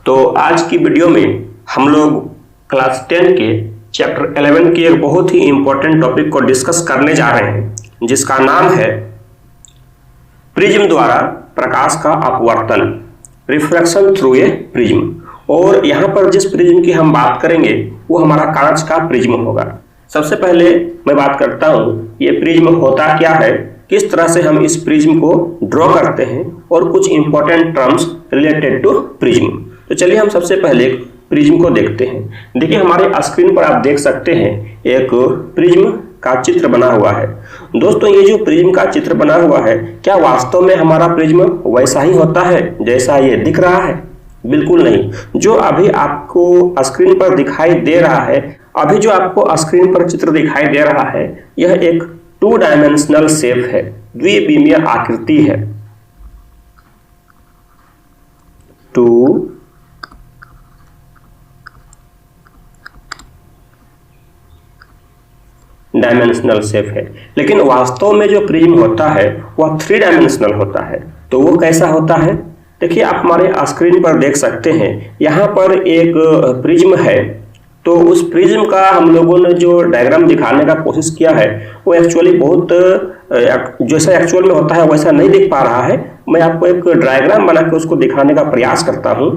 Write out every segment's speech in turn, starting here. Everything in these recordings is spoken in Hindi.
तो आज की वीडियो में हम लोग क्लास 10 के चैप्टर 11 के एक बहुत ही इंपॉर्टेंट टॉपिक को डिस्कस करने जा रहे हैं, जिसका नाम है प्रिज्म द्वारा प्रकाश का अपवर्तन, रिफ्रैक्शन थ्रू ए प्रिज्म। और यहाँ पर जिस प्रिज्म की हम बात करेंगे वो हमारा कांच का प्रिज्म होगा। सबसे पहले मैं बात करता हूँ ये प्रिज्म होता क्या है, किस तरह से हम इस प्रिज्म को ड्रॉ करते हैं और कुछ important terms related to prism. तो चलिए हम सबसे पहले प्रिज्म को देखते हैं। देखिए हमारे स्क्रीन पर आप देख सकते हैं एक प्रिज्म का चित्र बना हुआ है। दोस्तों ये जो प्रिज्म का चित्र बना हुआ है, क्या वास्तव में हमारा प्रिज्म वैसा ही होता है जैसा ये दिख रहा है? बिल्कुल नहीं। जो अभी आपको स्क्रीन पर दिखाई दे रहा है, अभी जो आपको स्क्रीन पर चित्र दिखाई दे रहा है, यह एक 2 डायमेंशनल शेप है, द्विविमीय आकृति है। 2 डायमेंशनल शेप है, लेकिन वास्तव में जो प्रिज्म होता है वह 3 डायमेंशनल होता है। तो वो कैसा होता है? देखिए आप हमारे स्क्रीन पर देख सकते हैं, यहाँ पर एक प्रिज्म है। तो उस प्रिज्म का हम लोगों ने जो डायग्राम दिखाने का कोशिश किया है वो एक्चुअली बहुत जैसा एक्चुअल में होता है वैसा नहीं दिख पा रहा है। मैं आपको एक डायग्राम बना के उसको दिखाने का प्रयास करता हूँ।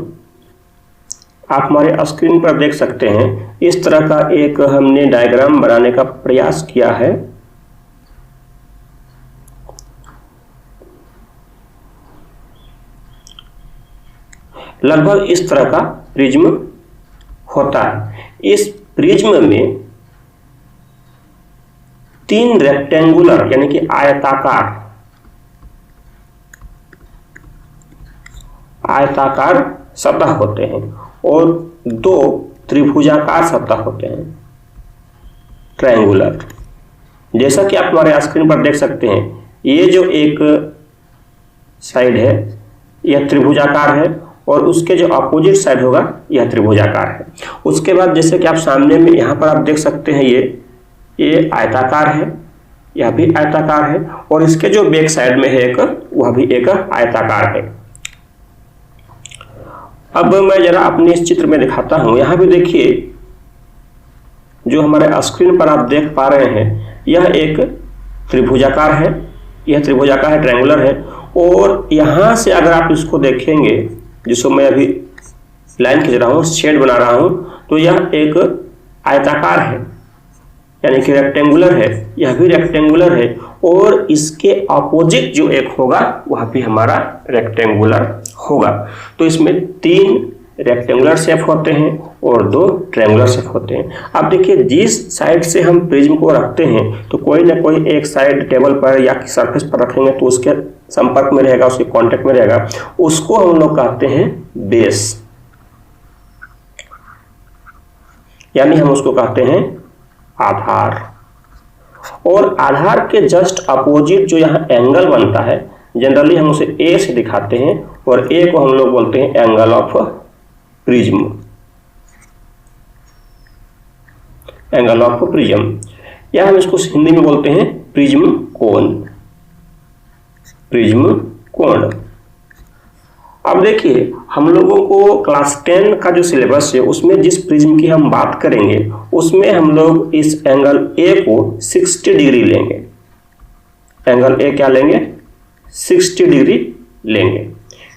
आप हमारे स्क्रीन पर देख सकते हैं, इस तरह का एक हमने डायग्राम बनाने का प्रयास किया है। लगभग इस तरह का प्रिज्म होता है। इस प्रिज्म में 3 रेक्टेंगुलर यानी कि आयताकार सतह होते हैं और 2 त्रिभुजाकार सतह होते हैं, ट्रायंगुलर। जैसा कि आप हमारे स्क्रीन पर देख सकते हैं, ये जो एक साइड है यह त्रिभुजाकार है और उसके जो अपोजिट साइड होगा यह त्रिभुजाकार है। उसके बाद जैसे कि आप सामने में यहाँ पर आप देख सकते हैं, ये आयताकार है, यह भी आयताकार है और इसके जो बैक साइड में है एक, वह भी एक आयताकार है। अब मैं जरा अपने इस चित्र में दिखाता हूं। यहाँ भी देखिए जो हमारे स्क्रीन पर आप देख पा रहे हैं, यह एक त्रिभुजाकार है, यह त्रिभुजाकार है, ट्रायंगुलर है। और यहाँ से अगर आप इसको देखेंगे, जिसको मैं अभी लाइन खींच रहा हूँ, शेड बना रहा हूँ, तो यह एक आयताकार है यानी कि रेक्टेंगुलर है, यह भी रेक्टेंगुलर है और इसके अपोजिट जो एक होगा वह भी हमारा रेक्टेंगुलर होगा। तो इसमें 3 रेक्टेंगुलर शेप होते हैं और 2 ट्रायंगुलर शेप होते हैं। अब देखिए जिस साइड से हम प्रिज्म को रखते हैं, तो कोई ना कोई एक साइड टेबल पर या सरफेस पर रखेंगे तो उसके संपर्क में रहेगा, उसके कांटेक्ट में रहेगा, उसको हम लोग कहते हैं बेस, यानी हम उसको कहते हैं आधार। और आधार के जस्ट अपोजिट जो यहाँ एंगल बनता है, जनरली हम उसे ए से दिखाते हैं और ए को हम लोग बोलते हैं angle of prism, angle of prism, या हम इसको हिंदी में बोलते हैं प्रिज्म कोण, प्रिज्म कोण। अब देखिए हम लोगों को क्लास 10 का जो सिलेबस है उसमें जिस प्रिज्म की हम बात करेंगे उसमें हम लोग इस एंगल ए को 60 डिग्री लेंगे। एंगल ए क्या लेंगे? 60 डिग्री लेंगे।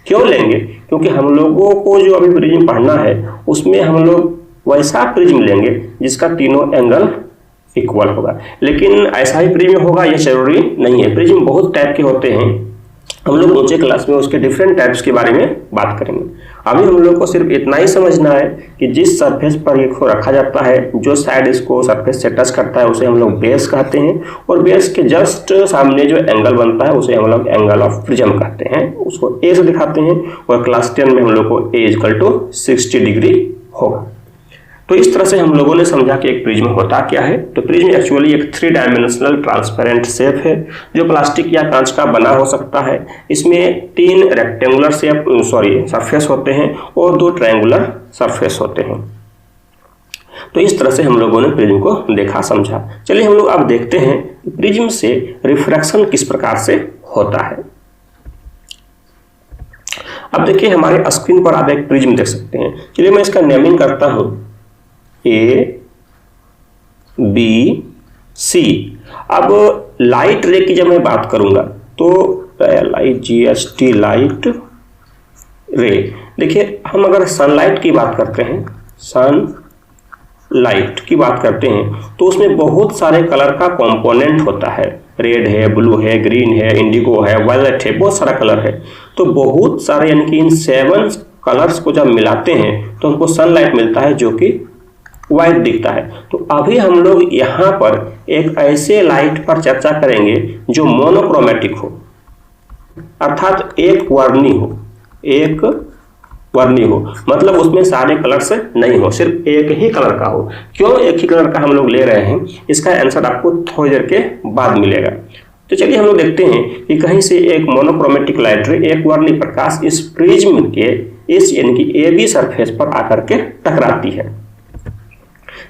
क्यों लेंगे? क्योंकि हम लोगों को जो अभी प्रिज्म पढ़ना है उसमें हम लोग वैसा प्रिज्म लेंगे जिसका तीनों एंगल इक्वल होगा। लेकिन ऐसा ही प्रिज्म होगा यह जरूरी नहीं है। प्रिज्म बहुत टाइप के होते हैं, हम लोग ऊंचे क्लास में उसके डिफरेंट टाइप्स के बारे में बात करेंगे। अभी हम लोग को सिर्फ इतना ही समझना है कि जिस सरफेस पर इसको रखा जाता है, जो साइड इसको सरफेस से टच करता है उसे हम लोग बेस कहते हैं और बेस के जस्ट सामने जो एंगल बनता है उसे हम लोग एंगल ऑफ प्रिज्म कहते हैं, उसको ए से दिखाते हैं। और क्लास 10 में हम लोग को ए इक्वल टू 60 डिग्री होगा। तो इस तरह से हम लोगों ने समझा कि एक प्रिज्म होता क्या है। तो प्रिज्म एक्चुअली एक 3 डायमेंशनल ट्रांसपेरेंट शेप है जो प्लास्टिक या कांच का बना हो सकता है। इसमें 3 रेक्टेंगुलर सरफेस होते हैं और 2 ट्रायंगुलर सरफेस होते हैं। तो इस तरह से हम लोगों ने प्रिज्म को देखा, समझा। चलिए हम लोग अब देखते हैं प्रिज्म से रिफ्रैक्शन किस प्रकार से होता है। अब देखिए हमारे स्क्रीन पर आप एक प्रिज्म देख सकते हैं। चलिए मैं इसका नेमिंग करता हूं ए बी सी। अब लाइट रे की जब मैं बात करूंगा तो LIGHT लाइट रे। देखिए हम अगर सनलाइट की बात करते हैं, सनलाइट की बात करते हैं तो उसमें बहुत सारे कलर का कंपोनेंट होता है। रेड है, ब्लू है, ग्रीन है, इंडिगो है, वायलेट है, बहुत सारा कलर है। तो बहुत सारे यानी कि इन 7 कलर्स को जब मिलाते हैं तो हमको सनलाइट मिलता है जो कि व्हाइट दिखता है। तो अभी हम लोग यहाँ पर एक ऐसे लाइट पर चर्चा करेंगे जो मोनोक्रोमेटिक हो, अर्थात एक वर्णी हो, मतलब उसमें सारे कलर्स नहीं हो, सिर्फ एक ही कलर का हो। क्यों एक ही कलर का हम लोग ले रहे हैं, इसका आंसर आपको थोड़ी देर के बाद मिलेगा। तो चलिए हम लोग देखते हैं कि कहीं से एक मोनोक्रोमेटिक लाइट रे, एक वर्णी प्रकाश इस प्रिज्म के इस यानी कि AB सरफेस पर आकर के टकराती है।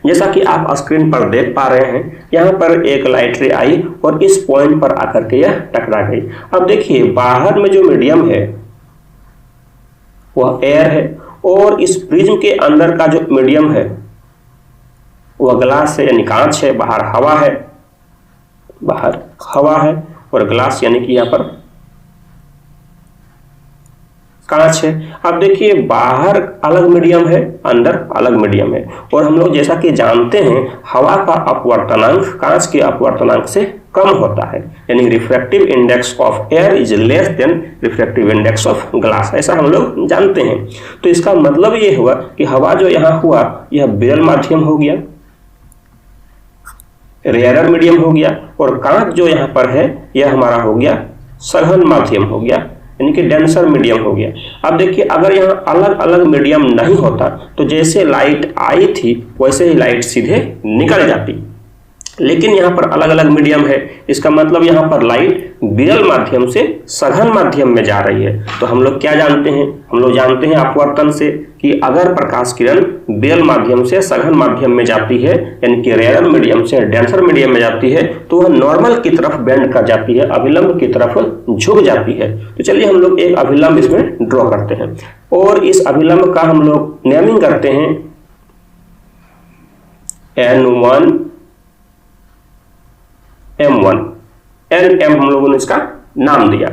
जैसा कि आप स्क्रीन पर देख पा रहे हैं, यहाँ पर एक लाइट रे आई और इस पॉइंट पर आकर के यह टकरा गई। अब देखिए बाहर में जो मीडियम है वह एयर है और इस प्रिज्म के अंदर का जो मीडियम है वह ग्लास है यानी कांच है। बाहर हवा है और ग्लास यानी कि यहाँ पर कांच है। अब देखिए बाहर अलग मीडियम है, अंदर अलग मीडियम है, और हम लोग जैसा कि जानते हैं हवा का अपवर्तनांक कांच के अपवर्तनांक से कम होता है, यानी refractive index of air is less than refractive index of glass, ऐसा हम लोग जानते हैं। तो इसका मतलब ये हुआ कि हवा जो यहाँ हुआ यह विरल माध्यम हो गया, रेयरर मीडियम हो गया, और कांच जो यहाँ पर है यह हमारा हो गया सघन माध्यम हो गया, यानी कि डेंसर मीडियम हो गया। अब देखिए अगर यहाँ अलग अलग मीडियम नहीं होता तो जैसे लाइट आई थी वैसे ही लाइट सीधे निकल जाती, लेकिन यहाँ पर अलग अलग मीडियम है, इसका मतलब यहाँ पर लाइट विरल माध्यम से सघन माध्यम में जा रही है। तो हम लोग क्या जानते हैं, हम लोग जानते हैं अपवर्तन से कि अगर प्रकाश किरण विरल माध्यम से सघन माध्यम में जाती है, यानी कि रेयर मीडियम से डेंसर मीडियम में जाती है, तो वह नॉर्मल की तरफ बेंड कर जाती है, अभिलंब की तरफ झुक जाती है। तो चलिए हम लोग एक अभिलंब इसमें ड्रॉ करते हैं और इस अभिलंब का हम लोग नेमिंग करते हैं N1 M1 NM हम लोगों ने इसका नाम दिया।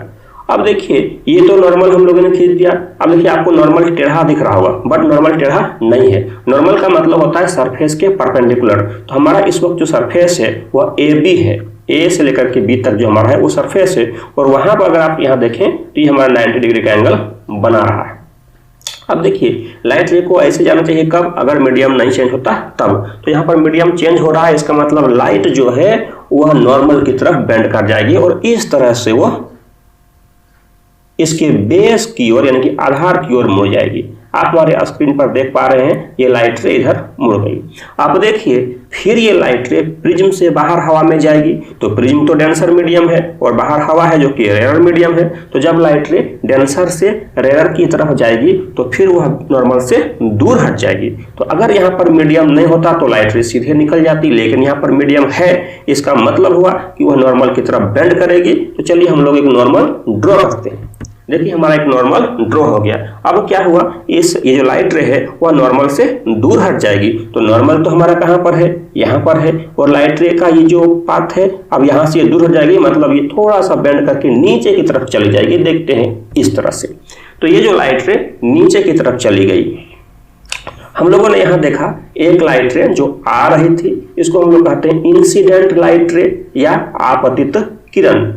अब देखिए ये तो नॉर्मल हम लोगों ने खींच दिया। अब देखिए आपको नॉर्मल टेढ़ा दिख रहा होगा, बट नॉर्मल टेढ़ा नहीं है। नॉर्मल का मतलब होता है सरफेस के परपेंडिकुलर। तो हमारा इस वक्त जो सरफेस है वह AB है, A से लेकर के B तक जो हमारा है वो सरफेस है, और वहां पर अगर आप यहाँ देखें तो ये हमारा 90 डिग्री का एंगल बना रहा है। अब देखिए लाइट रे को ऐसे जाना चाहिए कब, अगर मीडियम नहीं चेंज होता तब। तो यहाँ पर मीडियम चेंज हो रहा है, इसका मतलब लाइट जो है वह नॉर्मल की तरफ बेंड कर जाएगी और इस तरह से वह इसके बेस की ओर यानी कि आधार की ओर मुड़ जाएगी। आप हमारे स्क्रीन पर देख पा रहे हैं ये लाइट रे इधर मुड़ गई। आप देखिए फिर ये लाइट रे प्रिज्म से बाहर हवा में जाएगी, तो प्रिज्म तो डेंसर मीडियम है और बाहर हवा है जो कि रेयर मीडियम है। तो जब लाइट रे डेंसर से रेयर की तरफ जाएगी तो फिर वह नॉर्मल से दूर हट जाएगी। तो अगर यहाँ पर मीडियम नहीं होता तो लाइट रे सीधे निकल जाती, लेकिन यहाँ पर मीडियम है, इसका मतलब हुआ कि वह नॉर्मल की तरफ बेंड करेगी। तो चलिए हम लोग एक नॉर्मल ड्रॉ करते हैं। देखिए हमारा एक नॉर्मल ड्रॉ हो गया। अब क्या हुआ, ये जो लाइट रे है वह नॉर्मल से दूर हट जाएगी। तो नॉर्मल तो हमारा कहाँ पर है, यहाँ पर है, और लाइट रे का ये जो पाथ है अब यहाँ से दूर हो जाएगी, मतलब ये थोड़ा सा बेंड करके नीचे की तरफ चली जाएगी। देखते हैं इस तरह से। तो ये जो लाइट रे नीचे की तरफ चली गई। हम लोगों ने यहाँ देखा एक लाइट रे जो आ रही थी, इसको हम लोग कहते हैं इंसिडेंट लाइट रे या आपतित किरण।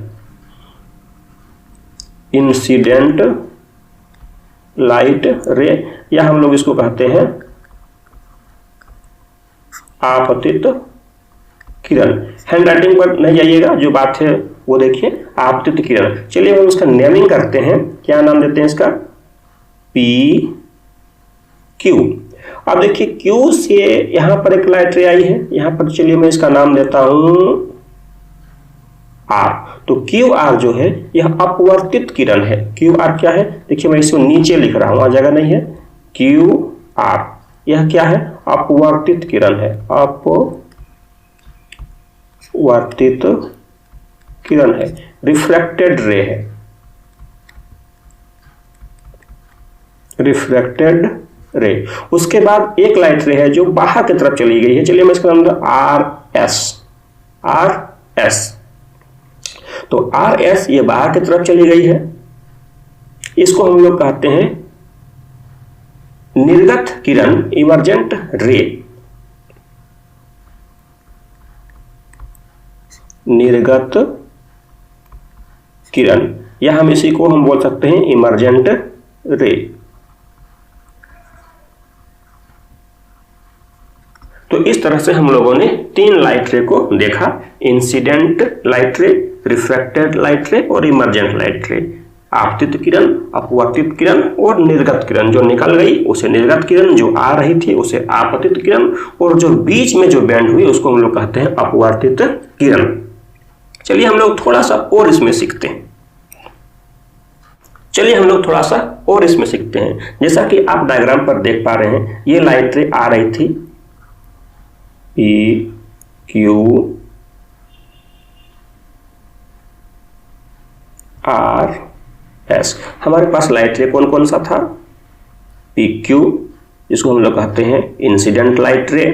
इंसिडेंट लाइट रे या हम लोग इसको कहते हैं आपतित किरण। हैंड राइटिंग पर नहीं जाइएगा, जो बात है वो देखिए, आपतित किरण। चलिए हम इसका नेमिंग करते हैं। क्या नाम देते हैं इसका, PQ। अब देखिए Q से यहां पर एक लाइट रे आई है, यहां पर चलिए मैं इसका नाम देता हूं R। तो QR जो है यह अपवर्तित किरण है। QR क्या है, देखिए मैं इसको नीचे लिख रहा हूं, जगह नहीं है। QR यह क्या है, अपवर्तित किरण है, अपवर्तित किरण है, रिफ्लेक्टेड रे है, रिफ्रैक्टेड रे। उसके बाद एक लाइट रे है जो बाहर की तरफ चली गई है, चलिए मैं इसका नाम दूंगा आर एस। तो आर एस ये बाहर की तरफ चली गई है, इसको हम लोग कहते हैं निर्गत किरण, इमर्जेंट रे। निर्गत किरण, या हम इसी को हम बोल सकते हैं इमर्जेंट रे। तो इस तरह से हम लोगों ने 3 लाइट रे को देखा, इंसिडेंट लाइट रे, रिफ्रैक्टेड लाइट रे और इमर्जेंट लाइट रे। आपतित किरण, अपवर्तित किरण और निर्गत किरण। जो निकल गई उसे निर्गत किरण, जो आ रही थी उसे आपतित किरण, और जो बीच में जो बैंड हुई उसको हम लोग कहते हैं अपवर्तित किरण। चलिए हम लोग थोड़ा सा और इसमें सीखते हैं। जैसा कि आप डायग्राम पर देख पा रहे हैं, ये लाइट रे आ रही थी P Q R S। हमारे पास लाइट रे कौन कौन सा था? P Q, जिसको हम लोग कहते हैं इंसिडेंट लाइट रे,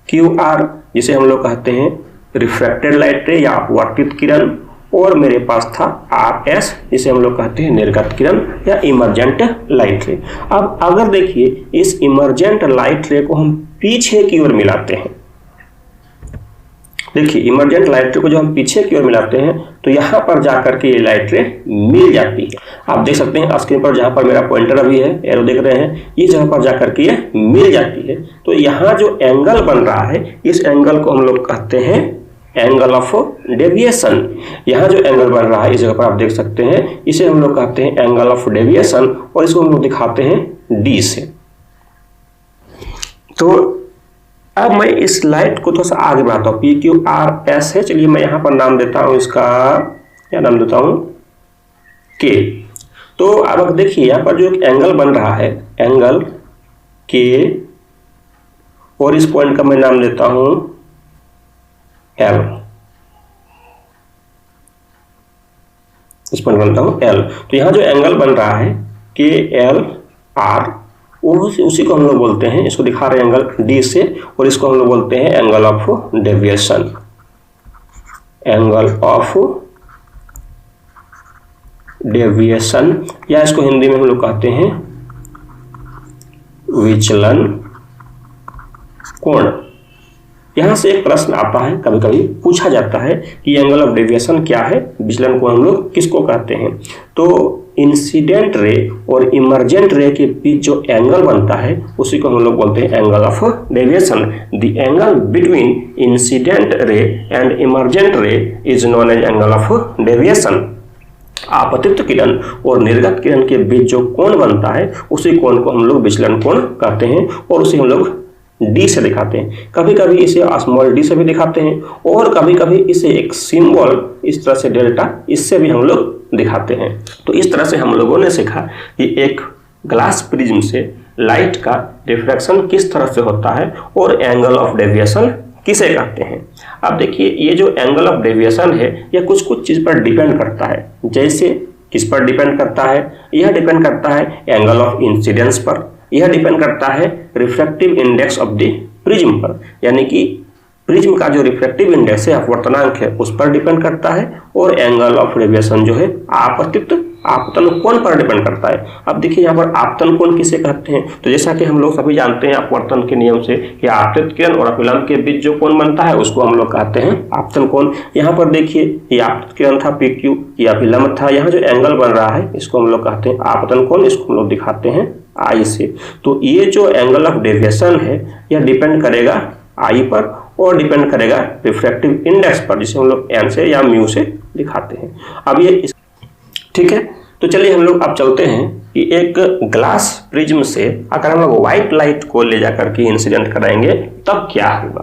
Q R जिसे हम लोग कहते हैं रिफ्रैक्टेड लाइट रे या अपवर्तित किरण, और मेरे पास था आर एस जिसे हम लोग कहते हैं निर्गत किरण या इमर्जेंट लाइट रे। अब अगर देखिए इस इमर्जेंट लाइट रे को हम पीछे की ओर मिलाते हैं, देखिए इमर्जेंट लाइट रे को जो हम पीछे की ओर मिलाते हैं तो यहां पर जाकर के ये लाइट रे मिल जाती है। आप देख सकते हैं स्क्रीन पर जहां पर मेरा पॉइंटर अभी है, एरो देख रहे हैं, ये जहां पर जाकर के ये मिल जाती है। तो यहाँ जो एंगल बन रहा है, इस एंगल को हम लोग कहते हैं एंगल ऑफ डेविएशन। यहाँ जो एंगल बन रहा है इस जगह पर आप देख सकते हैं, इसे हम लोग कहते हैं एंगल ऑफ डेविएशन, और इसको हम लोग दिखाते हैं डी से। तो अब मैं इस लाइट को थोड़ा सा आगे बढ़ाता हूँ, पी क्यू आर एस है। चलिए मैं यहाँ पर नाम देता हूँ, इसका क्या नाम देता हूँ, के। तो अब देखिए यहाँ पर जो एक एंगल बन रहा है, एंगल के, और इस पॉइंट का मैं नाम देता हूँ एल, इस पॉइंट बनता हूं एल। तो यहां जो एंगल बन रहा है के एल आर, उसी को हम लोग बोलते हैं, इसको दिखा रहे हैं एंगल डी से, और इसको हम लोग बोलते हैं angle of deviation, angle of deviation, या इसको हिंदी में हम लोग कहते हैं विचलन कोण। यहां से एक प्रश्न आता है, कभी कभी पूछा जाता है कि एंगल ऑफ डेविएशन क्या है, विचलन कोण हम लोग किसको कहते हैं। तो इंसिडेंट रे और इमर्जेंट रे के बीच जो एंगल बनता है उसी को हम लोग बोलते हैं angle of deviation. The angle between incident ray and emergent ray is known as angle of deviation. आपतित किरण और निर्गत किरण के बीच जो कोण बनता है उसी कोण को हम लोग विचलन कोण कहते हैं, और उसे हम लोग डी से दिखाते हैं। कभी कभी इसे स्मॉल डी से भी दिखाते हैं, और कभी कभी इसे एक सिंबल इस तरह से डेल्टा, इससे भी हम लोग दिखाते हैं। तो इस तरह से हम लोगों ने सीखा कि एक ग्लास प्रिज्म से लाइट का रिफ्रैक्शन किस तरह से होता है और एंगल ऑफ डेविएशन किसे कहते हैं। अब देखिए ये जो एंगल ऑफ डेविएशन है यह कुछ कुछ चीज पर डिपेंड करता है। जैसे किस पर डिपेंड करता है? यह डिपेंड करता है एंगल ऑफ इंसिडेंस पर, यह डिपेंड करता है refractive index of the prism पर, यानी कि प्रिज्म का जो रिफ्रैक्टिव इंडेक्स है, अपवर्तनांक है, उस पर डिपेंड करता है, और एंगल ऑफ डेविएशन जो है आपतन कोण पर डिपेंड करता है। अब देखिए यहाँ पर आपतन कोण किसे कहते हैं? तो जैसा कि हम लोग सभी जानते हैं अपवर्तन के नियम से कि आपतित किरण और अभिलंब के बीच जो कोण बनता है उसको हम लोग कहते हैं आपतन कोण। यहाँ पर देखिए ये आपतित किरण था पी क्यू, ये अभिलंब था, यहाँ जो एंगल बन रहा है इसको हम लोग कहते हैं आपतन कोण, इसको हम लोग दिखाते हैं आई से। तो ये जो एंगल ऑफ डेविएशन है यह डिपेंड करेगा आई पर और डिपेंड करेगा रिफ्रैक्टिव इंडेक्स पर, जिसे हम लोग एन से या म्यू से दिखाते हैं। अब ये ठीक है, तो चलिए हम लोग अब चलते हैं कि एक ग्लास प्रिज्म से अगर हम लोग व्हाइट लाइट को ले जाकर के इंसिडेंट कराएंगे तब क्या होगा।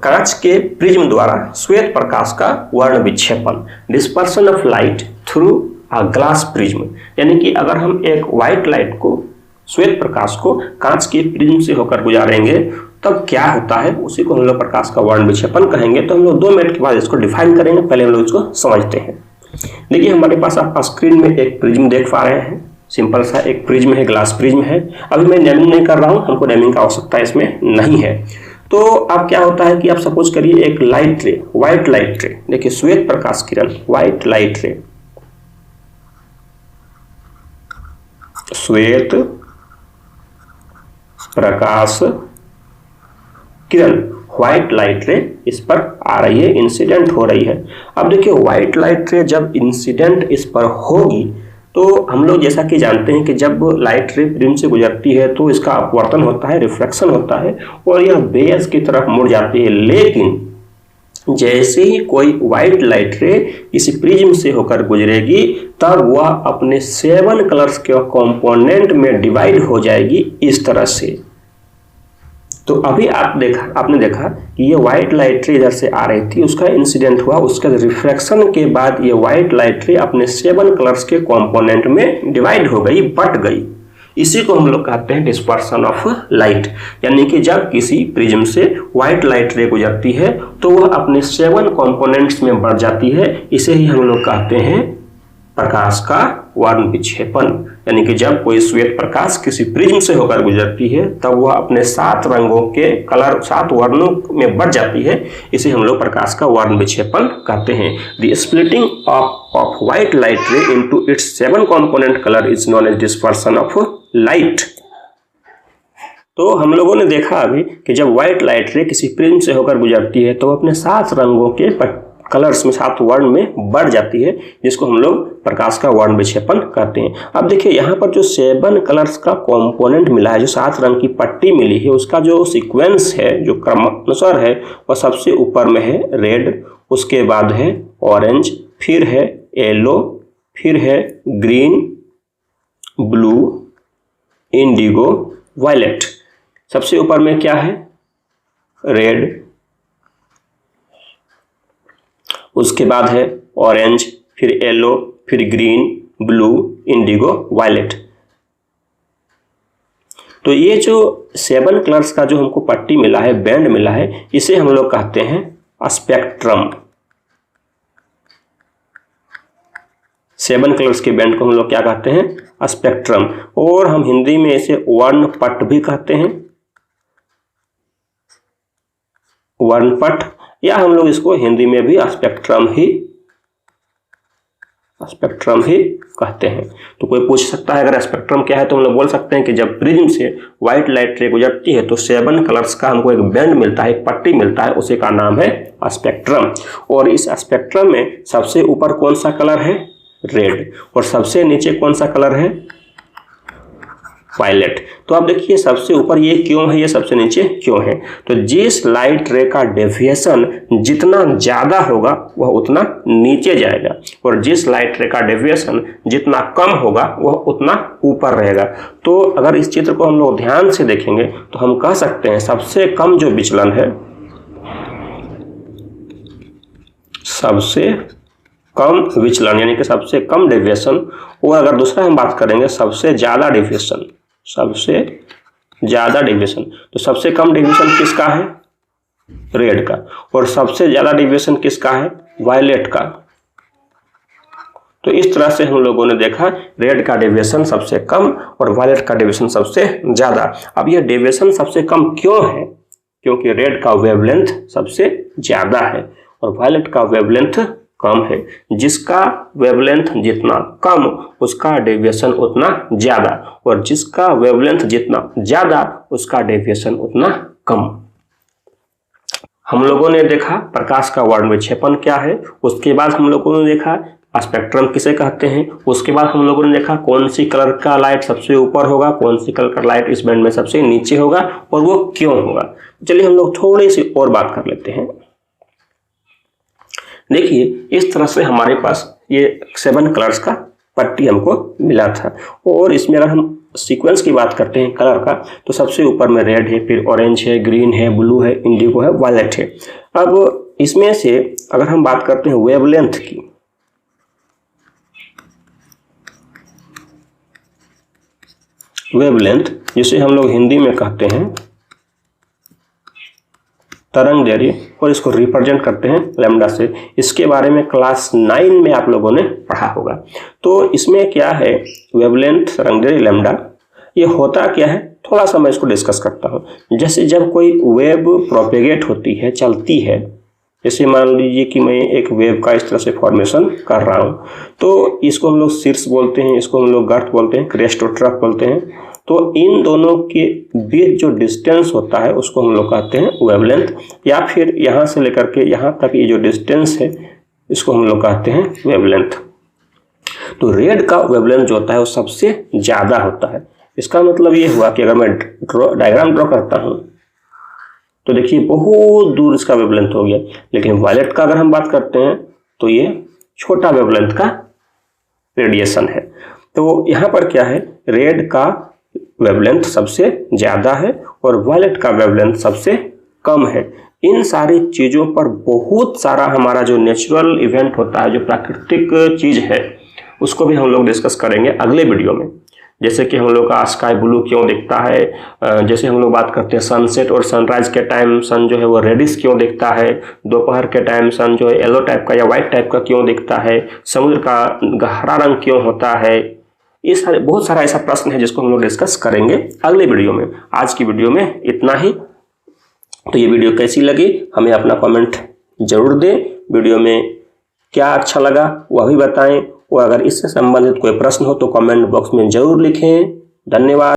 कांच के प्रिज्म द्वारा श्वेत प्रकाश का वर्ण विक्षेपण, dispersion of light through a glass prism, यानी कि अगर हम एक व्हाइट लाइट को, श्वेत प्रकाश को कांच के प्रिज्म से होकर गुजारेंगे तब क्या होता है, उसी को हम लोग प्रकाश का वर्ण विक्षेपण कहेंगे। तो हम लोग 2 मिनट के बाद इसको डिफाइन करेंगे, पहले हम लोग इसको समझते हैं। देखिए हमारे पास आप स्क्रीन में एक प्रिज्म देख पा रहे हैं, सिंपल सा एक प्रिज्म है, ग्लास प्रिज्म है। अभी मैं नेमिंग नहीं कर रहा हूं, हमको नेमिंग का आवश्यकता इसमें नहीं है। तो अब क्या होता है कि आप सपोज करिए एक लाइट रे, व्हाइट लाइट रे, देखिए श्वेत प्रकाश किरण, व्हाइट लाइट रे, श्वेत प्रकाश किरण, व्हाइट लाइट रे इस पर आ रही है, इंसिडेंट हो रही है। अब देखिए व्हाइट लाइट रे जब इंसिडेंट इस पर होगी तो हम लोग जैसा कि जानते हैं कि जब लाइट रे प्रिज्म से गुजरती है तो इसका अपवर्तन होता है, रिफ्रैक्शन होता है और यह बेस की तरफ मुड़ जाती है। लेकिन जैसे ही कोई व्हाइट लाइट रे इस प्रिज्म से होकर गुजरेगी तब वह अपने 7 कलर्स के कंपोनेंट में डिवाइड हो जाएगी इस तरह से। तो अभी आपने देखा कि ये व्हाइट लाइट रे इधर से आ रही थी, उसका इंसिडेंट हुआ, उसका रिफ्रैक्शन के बाद ये व्हाइट लाइट रे अपने 7 कलर्स के कंपोनेंट में डिवाइड हो गई, बट गई। इसी को हम लोग कहते हैं डिस्पर्सन ऑफ लाइट, यानी कि जब किसी प्रिज्म से व्हाइट लाइट रे गुजरती है तो वह अपने 7 कंपोनेंट्स में बढ़ जाती है। इसे ही हम लोग कहते हैं प्रकाश का वर्ण विक्षेपण, यानी कि जब कोई श्वेत प्रकाश किसी प्रिज्म से होकर गुजरती है तब वह अपने 7 रंगों के कलर, 7 वर्णों में बढ़ जाती है। इसे हम लोग प्रकाश का वर्ण विक्षेपण कहते हैं। The splitting of white light ray into its 7 component colour is known as dispersion of light. तो हम लोगों ने देखा अभी कि जब व्हाइट लाइट रे किसी प्रिज्म से होकर गुजरती है तो अपने 7 रंगों के कलर्स में, 7 वर्ण में बढ़ जाती है, जिसको हम लोग प्रकाश का वर्ण विक्षेपण कहते हैं। अब देखिए यहाँ पर जो 7 कलर्स का कंपोनेंट मिला है, जो 7 रंग की पट्टी मिली है, उसका जो सीक्वेंस है, जो क्रमानुसार है, वह सबसे ऊपर में है रेड, उसके बाद है ऑरेंज, फिर है येलो, फिर है ग्रीन, ब्लू, इंडिगो, वायलेट। सबसे ऊपर में क्या है? रेड, उसके बाद है ऑरेंज, फिर येलो, फिर ग्रीन, ब्लू, इंडिगो, वायलेट। तो ये जो 7 कलर्स का जो हमको पट्टी मिला है, बैंड मिला है, इसे हम लोग कहते हैं स्पेक्ट्रम। 7 कलर्स के बैंड को हम लोग क्या कहते हैं? स्पेक्ट्रम। और हम हिंदी में इसे वर्णपट भी कहते हैं, वर्णपट, या हम लोग इसको हिंदी में भी स्पेक्ट्रम ही कहते हैं। तो कोई पूछ सकता है अगर स्पेक्ट्रम क्या है, तो हम लोग बोल सकते हैं कि जब प्रिज्म से व्हाइट लाइट रे गुजरती है तो 7 कलर्स का हमको एक बैंड मिलता है, एक पट्टी मिलता है, उसी का नाम है स्पेक्ट्रम। और इस स्पेक्ट्रम में सबसे ऊपर कौन सा कलर है? रेड, और सबसे नीचे कौन सा कलर है? वायलेट। तो आप देखिए सबसे ऊपर ये क्यों है, ये सबसे नीचे क्यों है? तो जिस लाइट रे का डेविएशन जितना ज्यादा होगा वह उतना नीचे जाएगा, और जिस लाइट रे का डेविएशन जितना कम होगा वह उतना ऊपर रहेगा। तो अगर इस चित्र को हम लोग ध्यान से देखेंगे तो हम कह सकते हैं सबसे कम जो विचलन है, सबसे कम विचलन यानी कि सबसे कम डेविएशन, और अगर दूसरा हम बात करेंगे सबसे ज्यादा डेविएशन, सबसे ज्यादा डेविएशन, तो सबसे कम डेविएशन किसका है? रेड का, और सबसे ज्यादा डेविएशन किसका है? वायलेट का। तो इस तरह से हम लोगों ने देखा रेड का डेविएशन सबसे कम और वायलेट का डेविएशन सबसे ज्यादा। अब यह डेविएशन सबसे कम क्यों है? क्योंकि रेड का वेवलेंथ सबसे ज्यादा है और वायलेट का वेवलेंथ कम है। जिसका वेवलेंथ जितना कम उसका डेविएशन उतना ज्यादा, और जिसका वेवलेंथ जितना ज्यादा उसका डेविएशन उतना कम। हम लोगों ने देखा प्रकाश का वर्ण विक्षेपण क्या है, उसके बाद हम लोगों ने देखा स्पेक्ट्रम किसे कहते हैं, उसके बाद हम लोगों ने देखा कौन सी कलर का लाइट सबसे ऊपर होगा, कौन सी कलर का लाइट इस बैंड में सबसे नीचे होगा और वो क्यों होगा। चलिए हम लोग थोड़ी सी और बात कर लेते हैं। देखिए इस तरह से हमारे पास ये 7 कलर्स का पट्टी हमको मिला था, और इसमें अगर हम सीक्वेंस की बात करते हैं कलर का, तो सबसे ऊपर में रेड है, फिर ऑरेंज है, ग्रीन है, ब्लू है, इंडिगो है, वायलेट है। अब इसमें से अगर हम बात करते हैं वेवलेंथ की, वेवलेंथ जिसे हम लोग हिंदी में कहते हैं तरंगदैर्घ्य और इसको रिप्रेजेंट करते हैं लैम्डा से। इसके बारे में क्लास 9 में आप लोगों ने पढ़ा होगा। तो इसमें क्या है, वेवलेंथ तरंगदैर्घ्य लैम्डा, ये होता क्या है, थोड़ा सा मैं इसको डिस्कस करता हूँ। जैसे जब कोई वेव प्रोपेगेट होती है, चलती है, जैसे मान लीजिए कि मैं एक वेव का इस तरह से फॉर्मेशन कर रहा हूँ, तो इसको हम लोग शीर्ष बोलते हैं, इसको हम लोग गर्त बोलते हैं, क्रेस्ट और ट्रफ बोलते हैं। तो इन दोनों के बीच जो डिस्टेंस होता है उसको हम लोग कहते हैं वेवलेंथ, या फिर यहाँ से लेकर के यहाँ तक ये जो डिस्टेंस है इसको हम लोग कहते हैं वेवलेंथ। तो रेड का वेवलेंथ जो होता है वो सबसे ज़्यादा होता है। इसका मतलब ये हुआ कि अगर मैं डायग्राम ड्रॉ करता हूँ तो देखिए बहुत दूर इसका वेवलेंथ हो गया, लेकिन वायलेट का अगर हम बात करते हैं तो ये छोटा वेवलेंथ का रेडिएशन है। तो यहाँ पर क्या है, रेड का वेवलेंथ सबसे ज़्यादा है और वायलेट का वेवलेंथ सबसे कम है। इन सारी चीज़ों पर बहुत सारा हमारा जो नेचुरल इवेंट होता है, जो प्राकृतिक चीज़ है, उसको भी हम लोग डिस्कस करेंगे अगले वीडियो में। जैसे कि हम लोग का स्काई ब्लू क्यों दिखता है, जैसे हम लोग बात करते हैं सनसेट और सनराइज के टाइम सन जो है वो रेडिश क्यों दिखता है, दोपहर के टाइम सन जो है येलो टाइप का या वाइट टाइप का क्यों दिखता है, समुद्र का गहरा रंग क्यों होता है, ये सारे बहुत सारा ऐसा प्रश्न है जिसको हम लोग डिस्कस करेंगे अगले वीडियो में। आज की वीडियो में इतना ही। तो ये वीडियो कैसी लगी हमें अपना कमेंट जरूर दें। वीडियो में क्या अच्छा लगा वह भी बताएं, और अगर इससे संबंधित कोई प्रश्न हो तो कमेंट बॉक्स में जरूर लिखें। धन्यवाद।